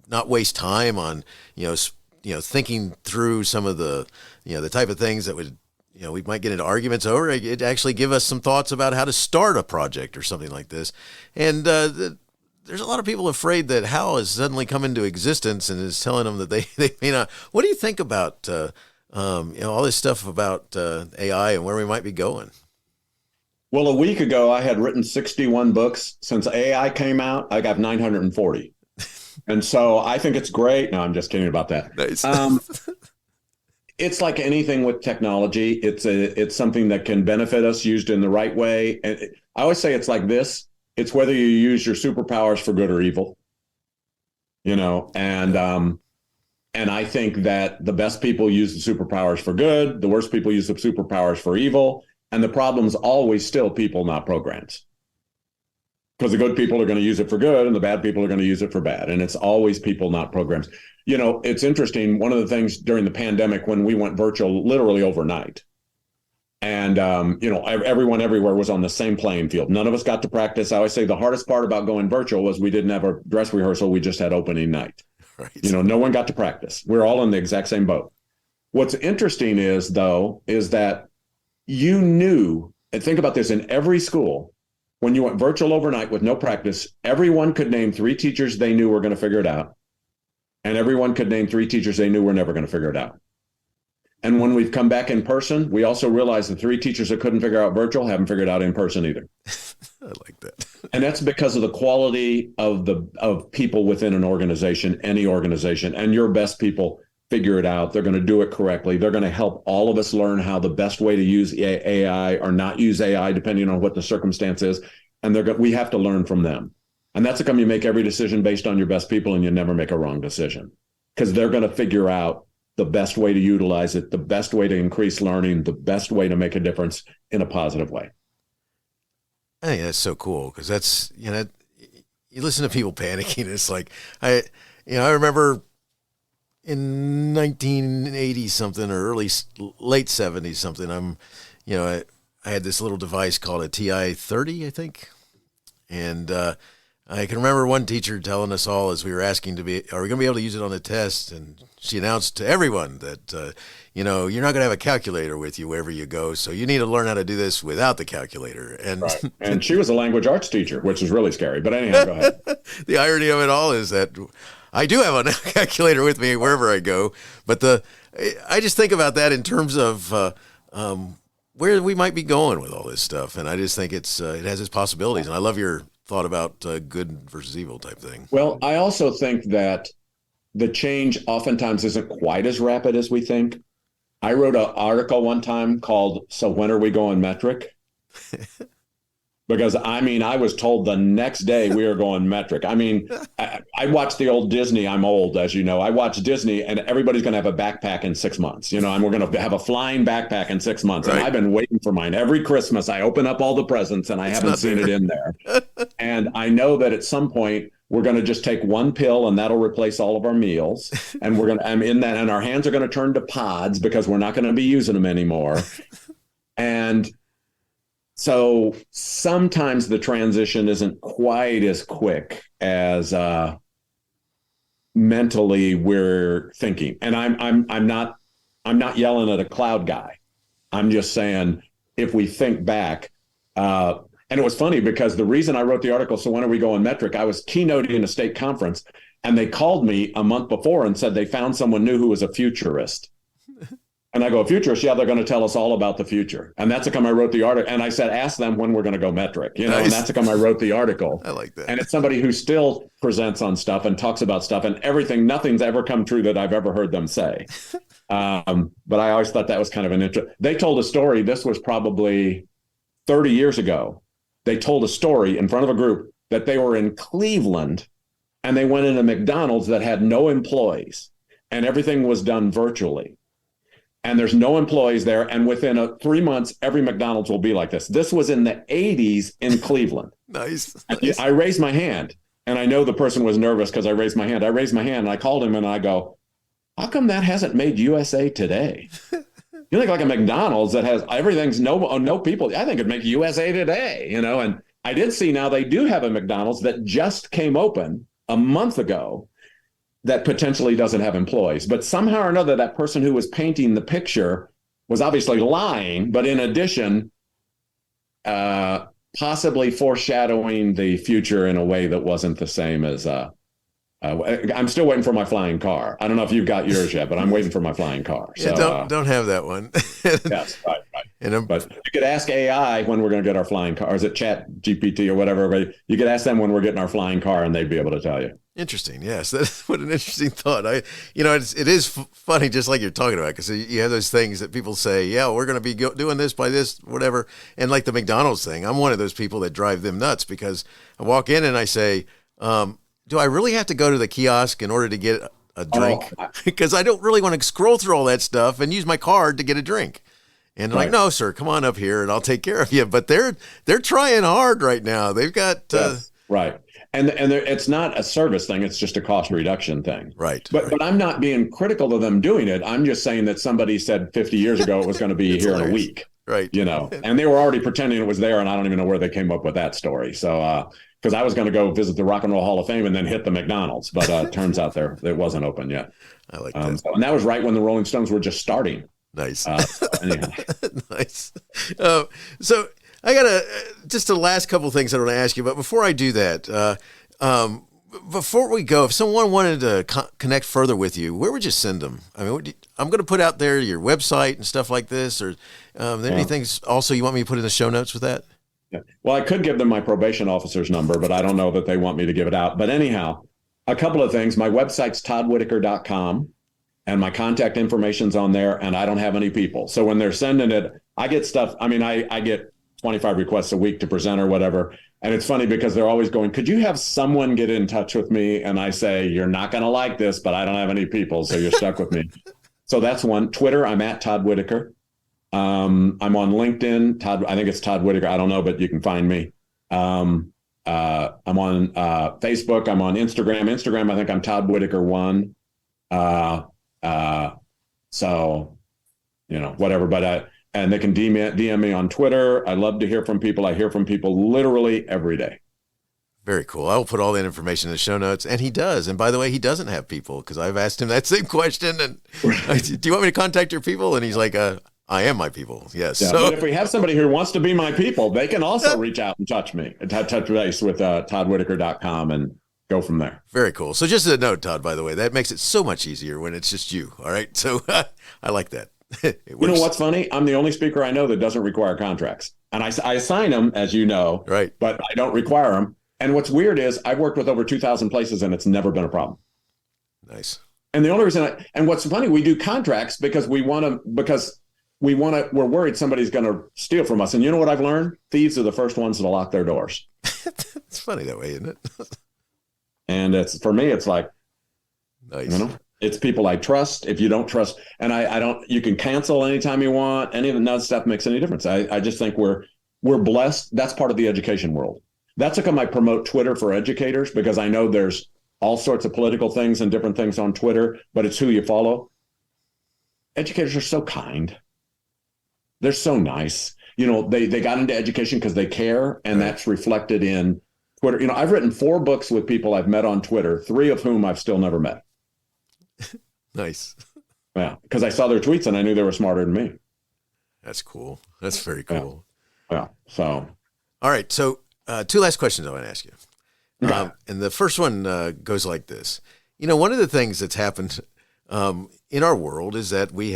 not waste time on, thinking through some of the, the type of things that would, we might get into arguments over. It actually give us some thoughts about how to start a project or something like this. And, there's a lot of people afraid that Hal has suddenly come into existence and is telling them that they may not. What do you think about all this stuff about AI and where we might be going? Well, a week ago, I had written 61 books. Since AI came out, I got 940. And so I think it's great. No, I'm just kidding about that. Nice. It's like anything with technology. It's something that can benefit us used in the right way. And I always say it's like this. It's whether you use your superpowers for good or evil, and I think that the best people use the superpowers for good. The worst people use the superpowers for evil. And the problem's always still people, not programs. Because the good people are going to use it for good and the bad people are going to use it for bad. And it's always people, not programs. It's interesting. One of the things during the pandemic when we went virtual literally overnight, and, everyone everywhere was on the same playing field. None of us got to practice. I always say the hardest part about going virtual was we didn't have a dress rehearsal. We just had opening night. Right. No one got to practice. We're all in the exact same boat. What's interesting is that you knew, and think about this, in every school, when you went virtual overnight with no practice, everyone could name 3 teachers they knew were going to figure it out. And everyone could name 3 teachers they knew were never going to figure it out. And when we've come back in person, we also realize the 3 teachers that couldn't figure out virtual haven't figured out in person either. I like that. And that's because of the quality of people within an organization, any organization, and your best people figure it out. They're going to do it correctly. They're going to help all of us learn how the best way to use AI or not use AI, depending on what the circumstance is. And we have to learn from them. And that's how come you make every decision based on your best people and you never make a wrong decision, because they're going to figure out the best way to utilize it, the best way to increase learning, the best way to make a difference in a positive way. I think that's so cool because that's, you listen to people panicking. It's like, I remember in 1980 something or late 70s something, I had this little device called a TI-30, I think. And I can remember one teacher telling us all as we were asking are we going to be able to use it on the test? And she announced to everyone that, you're not going to have a calculator with you wherever you go. So you need to learn how to do this without the calculator. And right. And she was a language arts teacher, which is really scary. But anyhow, go ahead. The irony of it all is that I do have a calculator with me wherever I go. But I just think about that in terms of where we might be going with all this stuff. And I just think it has its possibilities. And I love your thought about good versus evil type thing. Well, I also think that the change oftentimes isn't quite as rapid as we think. I wrote an article one time called "So When Are We Going Metric?" Because I was told the next day we were going metric. I watched the old Disney. I'm old, as you know. I watched Disney, and everybody's going to have a backpack in 6 months, and we're going to have a flying backpack in 6 months. Right. And I've been waiting for mine. Every Christmas, I open up all the presents, and I haven't seen it in there. And I know that at some point, we're going to just take one pill, and that'll replace all of our meals. And and our hands are going to turn to pods because we're not going to be using them anymore. And so sometimes the transition isn't quite as quick as mentally we're thinking. And I'm not yelling at a cloud guy. I'm just saying, if we think back, and it was funny because the reason I wrote the article, "So When Are We Going Metric?" I was keynoting a state conference, and they called me a month before and said they found someone new who was a futurist. And I go, "Futurist? Yeah, they're going to tell us all about the future." And that's how come I wrote the article. And I said, "Ask them when we're going to go metric." Nice. And that's how come I wrote the article. I like that. And it's somebody who still presents on stuff and talks about stuff and everything. Nothing's ever come true that I've ever heard them say. But I always thought that was kind of an interesting. They told a story. This was probably 30 years ago. They told a story in front of a group that they were in Cleveland and they went into McDonald's that had no employees and everything was done virtually. And there's no employees there. And within 3 months, every McDonald's will be like this. This was in the 80s in Cleveland. Nice. I raised my hand, and I know the person was nervous because I raised my hand. And I called him and I go, "How come that hasn't made USA Today?" You think like a McDonald's that has everything's no people. I think it'd make USA Today, And I did see now they do have a McDonald's that just came open a month ago that potentially doesn't have employees. But somehow or another, that person who was painting the picture was obviously lying, but in addition, possibly foreshadowing the future in a way that wasn't the same as I'm still waiting for my flying car. I don't know if you've got yours yet, but I'm waiting for my flying car. So, yeah, don't have that one. Yes, right. But you could ask AI when we're going to get our flying car. Or is it Chat GPT or whatever? But you could ask them when we're getting our flying car, and they'd be able to tell you. Interesting. Yes, that's what an interesting thought. It is funny, just like you're talking about, because you have those things that people say, "Yeah, we're going to be doing this by this, whatever." And like the McDonald's thing, I'm one of those people that drive them nuts because I walk in and I say, "Do I really have to go to the kiosk in order to get a drink?" Because I don't really want to scroll through all that stuff and use my card to get a drink. And they're like, "No, sir, come on up here and I'll take care of you." But they're trying hard right now. They've got right. And it's not a service thing. It's just a cost reduction thing. Right. But I'm not being critical of them doing it. I'm just saying that somebody said 50 years ago it was going to be here in a week. Right. And they were already pretending it was there. And I don't even know where they came up with that story. So because I was going to go visit the Rock and Roll Hall of Fame and then hit the McDonald's. But it turns out it wasn't open yet. I like that. And that was right when the Rolling Stones were just starting. Nice. Anyhow. Nice. So I got just the last couple of things I want to ask you, but before I do that, before we go, if someone wanted to connect further with you, where would you send them? I mean, I'm going to put out there your website and stuff like this, or anything also you want me to put in the show notes with that? Yeah. Well, I could give them my probation officer's number, but I don't know that they want me to give it out. But anyhow, a couple of things. My website's toddwhitaker.com, and my contact information's on there, and I don't have any people. So when they're sending it, I get stuff. I mean, I get 25 requests a week to present or whatever. And it's funny because they're always going, "Could you have someone get in touch with me?" And I say, "You're not going to like this, but I don't have any people, so you're stuck with me." So that's one. Twitter, I'm at Todd Whitaker. I'm on LinkedIn. I think it's Todd Whitaker. I don't know, but you can find me. I'm on Facebook. I'm on Instagram. I think I'm Todd Whitaker 1. So, whatever. But and they can DM me on Twitter. I love to hear from people. I hear from people literally every day. Very cool. I will put all that information in the show notes. And he does. And by the way, he doesn't have people because I've asked him that same question. And do you want me to contact your people? And he's like, I am my people. Yes. Yeah, so, but if we have somebody who wants to be my people, they can also reach out and touch base with toddwhitaker.com and go from there. Very cool. So just a note, Todd, by the way, that makes it so much easier when it's just you. All right. So I like that. You know what's funny? I'm the only speaker I know that doesn't require contracts. And I sign them, as you know, right? But I don't require them. And what's weird is I've worked with over 2,000 places and it's never been a problem. Nice. And the only reason and what's funny, we do contracts because we're worried somebody's going to steal from us. And you know what I've learned? Thieves are the first ones to lock their doors. It's funny that way, isn't it? And for me, it's like, nice. It's people I trust. If you don't trust, and I don't, you can cancel anytime you want. Any of that stuff makes any difference. I just think we're blessed. That's part of the education world. That's how come I promote Twitter for educators, because I know there's all sorts of political things and different things on Twitter, but it's who you follow. Educators are so kind. They're so nice. They got into education because they care, and that's reflected in Twitter. I've written 4 books with people I've met on Twitter, 3 of whom I've still never met. Nice. Yeah, because I saw their tweets and I knew they were smarter than me. That's cool. That's very cool. Yeah. So. All right. So 2 last questions I want to ask you. And the first one goes like this. One of the things that's happened in our world is that we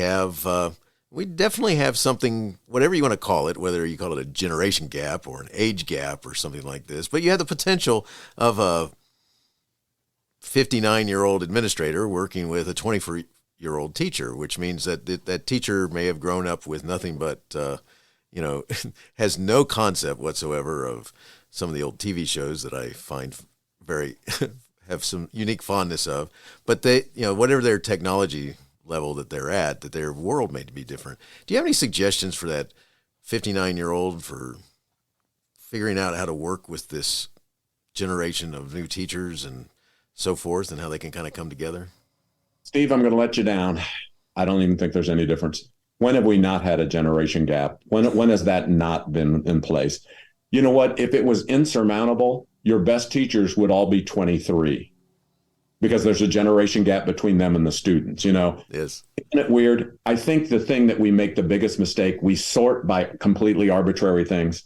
definitely have something, whatever you want to call it, whether you call it a generation gap or an age gap or something like this, but you have the potential of a 59-year-old administrator working with a 24-year-old teacher, which means that teacher may have grown up with nothing but, has no concept whatsoever of some of the old TV shows that I find very have some unique fondness of, but they, whatever their technology level that they're at, that their world may be different. Do you have any suggestions for that 59-year-old for figuring out how to work with this generation of new teachers and so forth, and how they can kind of come together? Steve, I'm going to let you down. I don't even think there's any difference. When have we not had a generation gap? When has that not been in place? You know what? If it was insurmountable, your best teachers would all be 23, because there's a generation gap between them and the students, Yes. Isn't it weird? I think the thing that we make the biggest mistake, we sort by completely arbitrary things.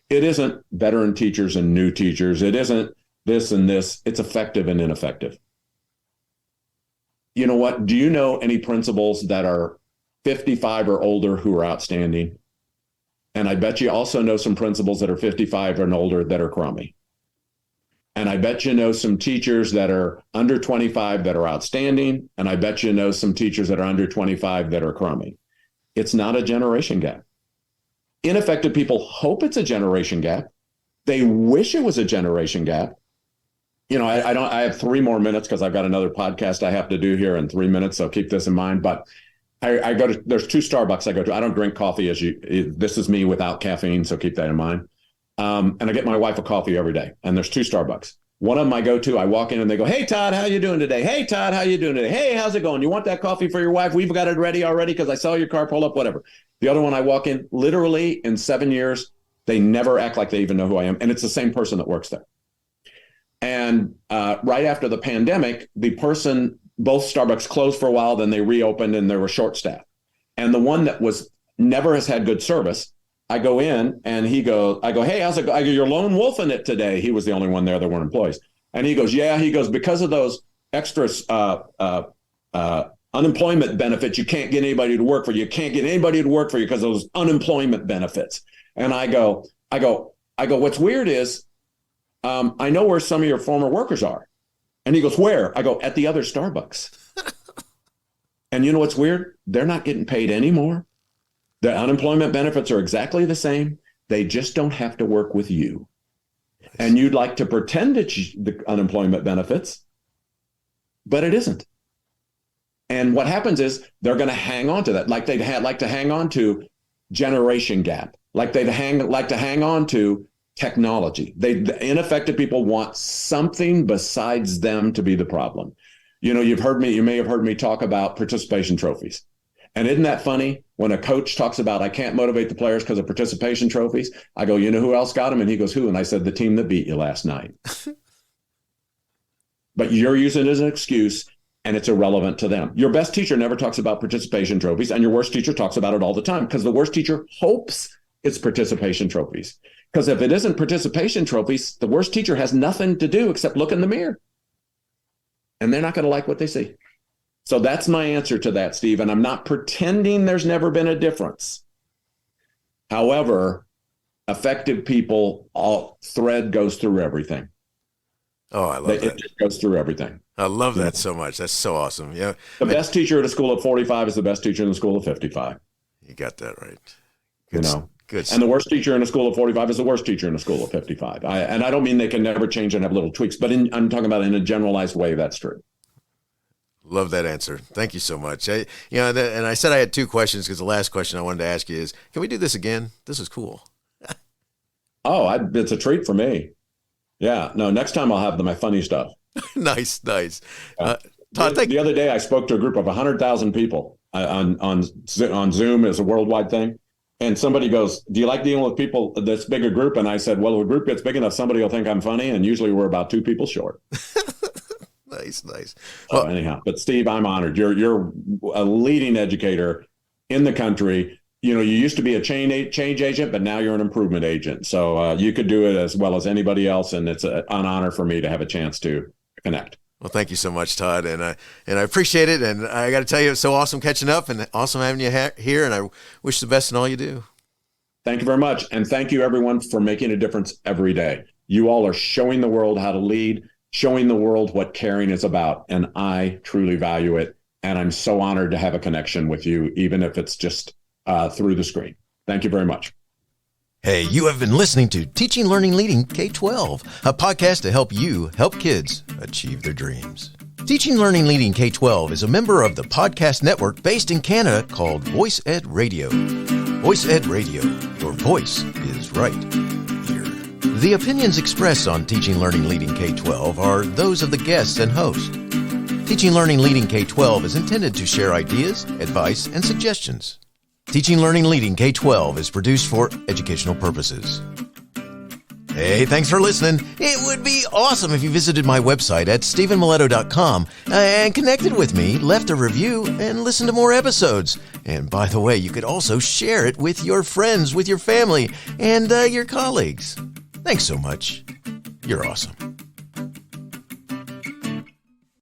It isn't veteran teachers and new teachers. It isn't this and this. It's effective and ineffective. You know what? Do you know any principals that are 55 or older who are outstanding? And I bet you also know some principals that are 55 and older that are crummy. And I bet you know some teachers that are under 25 that are outstanding. And I bet you know some teachers that are under 25 that are crummy. It's not a generation gap. Ineffective people hope it's a generation gap. They wish it was a generation gap. I have 3 more minutes because I've got another podcast I have to do here in 3 minutes. So keep this in mind. But I go to, there's 2 Starbucks I go to. I don't drink coffee this is me without caffeine. So keep that in mind. And I get my wife a coffee every day. And there's 2 Starbucks. One of them I go to, I walk in and they go, "Hey, Todd, how you doing today? Hey, Todd, how you doing today? Hey, how's it going? You want that coffee for your wife? We've got it ready already because I saw your car pull up, whatever." The other one I walk in, literally in 7 years, they never act like they even know who I am. And it's the same person that works there. And right after the pandemic, both Starbucks closed for a while, then they reopened and they were short staffed. And the one that never has had good service, I go in and I go, "Hey, how's it go?" I go, "You're lone wolfing it today." He was the only one there that weren't employees. And he goes, "Yeah," he goes, "because of those extra unemployment benefits, you can't get anybody to work for you. You can't get anybody to work for you because of those unemployment benefits." And I go, "What's weird is, I know where some of your former workers are." And he goes, "Where?" I go, "At the other Starbucks." And you know what's weird? They're not getting paid anymore. The unemployment benefits are exactly the same. They just don't have to work with you. And you'd like to pretend it's the unemployment benefits, but it isn't. And what happens is they're going to hang on to that, like they'd like to hang on to generation gap, like they'd like to hang on to technology. The ineffective people want something besides them to be the problem. You may have heard me talk about participation trophies. And isn't that funny? When a coach talks about, "I can't motivate the players because of participation trophies," I go, "You know who else got them?" And he goes, "Who?" And I said, "The team that beat you last night." But you're using it as an excuse, and it's irrelevant to them. Your best teacher never talks about participation trophies, and your worst teacher talks about it all the time, because the worst teacher hopes it's participation trophies. Because if it isn't participation trophies, the worst teacher has nothing to do except look in the mirror. And they're not going to like what they see. So that's my answer to that, Steve. And I'm not pretending there's never been a difference. However, effective people, all thread goes through everything. Oh, I love that. It just goes through everything. I love that so much. That's so awesome. Yeah. The best teacher at a school of 45 is the best teacher in the school of 55. You got that right. Good, you know, good. And the worst teacher in a school of 45 is the worst teacher in a school of 55. And I don't mean they can never change and have little tweaks, but I'm talking about in a generalized way. That's true. Love that answer. Thank you so much. And I said I had 2 questions because the last question I wanted to ask you is, can we do this again? This is cool. It's a treat for me. Yeah. No, next time I'll have my funny stuff. Nice. Todd, the other day I spoke to a group of 100,000 people on Zoom as a worldwide thing. And somebody goes, do you like dealing with people this big a group? And I said, well, if a group gets big enough, somebody will think I'm funny. And usually we're about 2 people short. Nice. Well, anyhow, but Steve, I'm honored. You're a leading educator in the country. You know, you used to be a change agent, but now you're an improvement agent. So you could do it as well as anybody else. And it's an honor for me to have a chance to connect. Well, thank you so much, Todd. And I appreciate it. And I got to tell you, it's so awesome catching up and awesome having you here. And I wish the best in all you do. Thank you very much. And thank you, everyone, for making a difference every day. You all are showing the world how to lead, showing the world what caring is about. And I truly value it. And I'm so honored to have a connection with you, even if it's just through the screen. Thank you very much. Hey, you have been listening to Teaching, Learning, Leading K-12, a podcast to help you help kids achieve their dreams. Teaching, Learning, Leading K-12 is a member of the podcast network based in Canada called Voice Ed Radio. Voice Ed Radio, your voice is right here. The opinions expressed on Teaching, Learning, Leading K-12 are those of the guests and host. Teaching, Learning, Leading K-12 is intended to share ideas, advice, and suggestions. Teaching, Learning, Leading K-12 is produced for educational purposes. Hey, thanks for listening. It would be awesome if you visited my website at stephenmiletto.com and connected with me, left a review, and listened to more episodes. And by the way, you could also share it with your friends, with your family, and your colleagues. Thanks so much. You're awesome.